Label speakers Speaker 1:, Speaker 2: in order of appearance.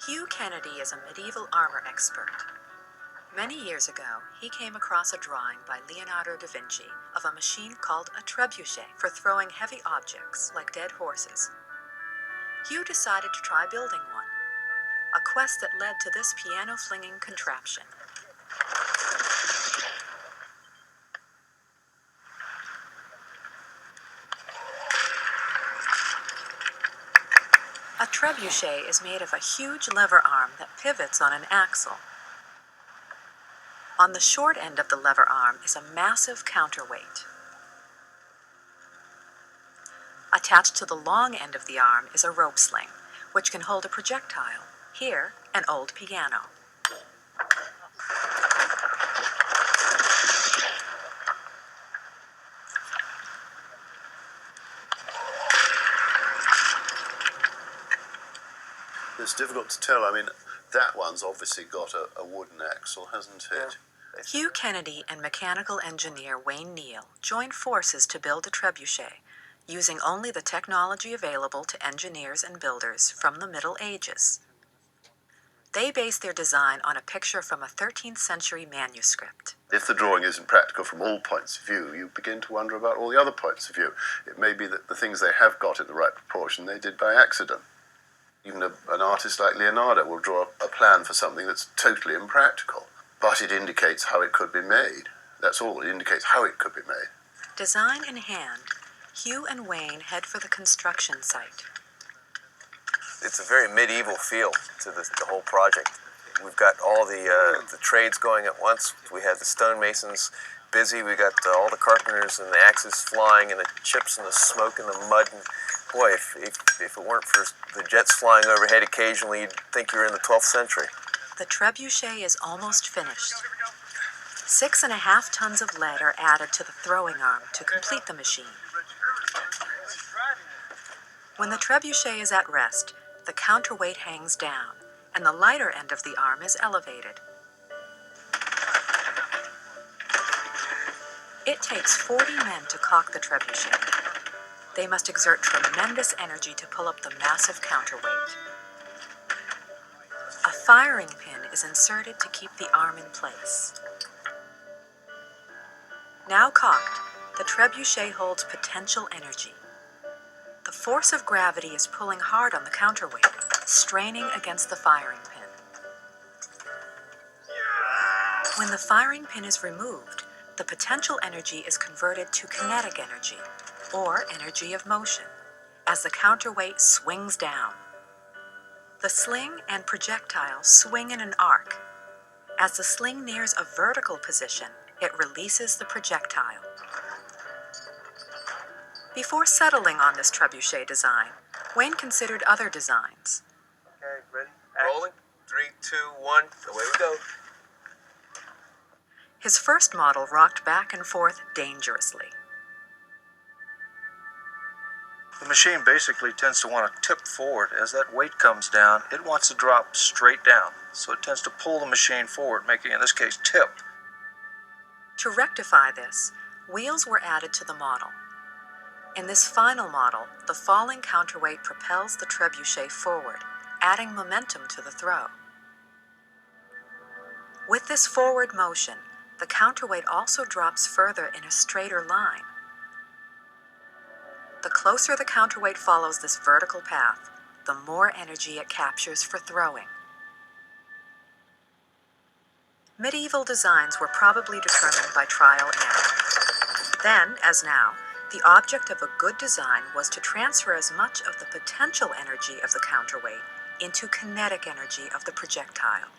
Speaker 1: Hugh Kennedy is a medieval armor expert. Many years ago, he came across a drawing by Leonardo da Vinci of a machine called a trebuchet for throwing heavy objects like dead horses. Hugh decided to try building one, a quest that led to this piano-flinging contraption. A trebuchet is made of a huge lever arm that pivots on an axle. On the short end of the lever arm is a massive counterweight. Attached to the long end of the arm is a rope sling, which can hold a projectile, here an old piano.
Speaker 2: It's difficult to tell. I mean, that one's obviously got a wooden axle, hasn't it?
Speaker 1: Yeah. Hugh Kennedy and mechanical engineer Wayne Neal joined forces to build a trebuchet, using only the technology available to engineers and builders from the Middle Ages. They based their design on a picture from a 13th century manuscript.
Speaker 2: If the drawing isn't practical from all points of view, you begin to wonder about all the other points of view. It may be that the things they have got in the right proportion they did by accident. Even an artist like Leonardo will draw a plan for something that's totally impractical, but it indicates how it could be made. That's all. It indicates how it could be made.
Speaker 1: Design in hand, Hugh and Wayne head for the construction site.
Speaker 3: It's a very medieval feel to the whole project. We've got all the trades going at once. We have the stonemasons busy. We got all the carpenters and the axes flying and the chips and the smoke and the mud. And boy, if it weren't for the jets flying overhead occasionally, you'd think you're in the 12th century.
Speaker 1: The trebuchet is almost finished. 6.5 tons of lead are added to the throwing arm to complete the machine. When the trebuchet is at rest, the counterweight hangs down, and the lighter end of the arm is elevated. It takes 40 men to caulk the trebuchet. They must exert tremendous energy to pull up the massive counterweight. A firing pin is inserted to keep the arm in place. Now caulked, the trebuchet holds potential energy. The force of gravity is pulling hard on the counterweight, straining against the firing pin. When the firing pin is removed, the potential energy is converted to kinetic energy, or energy of motion, as the counterweight swings down. The sling and projectile swing in an arc. As the sling nears a vertical position, it releases the projectile. Before settling on this trebuchet design, Wayne considered other designs.
Speaker 3: Okay, ready? Rolling. 3, 2, 1, away we go.
Speaker 1: His first model rocked back and forth dangerously.
Speaker 4: The machine basically tends to want to tip forward. As that weight comes down, it wants to drop straight down. So it tends to pull the machine forward, making, in this case, tip.
Speaker 1: To rectify this, wheels were added to the model. In this final model, the falling counterweight propels the trebuchet forward, adding momentum to the throw. With this forward motion, the counterweight also drops further in a straighter line. The closer the counterweight follows this vertical path, the more energy it captures for throwing. Medieval designs were probably determined by trial and error. Then, as now, the object of a good design was to transfer as much of the potential energy of the counterweight into kinetic energy of the projectile.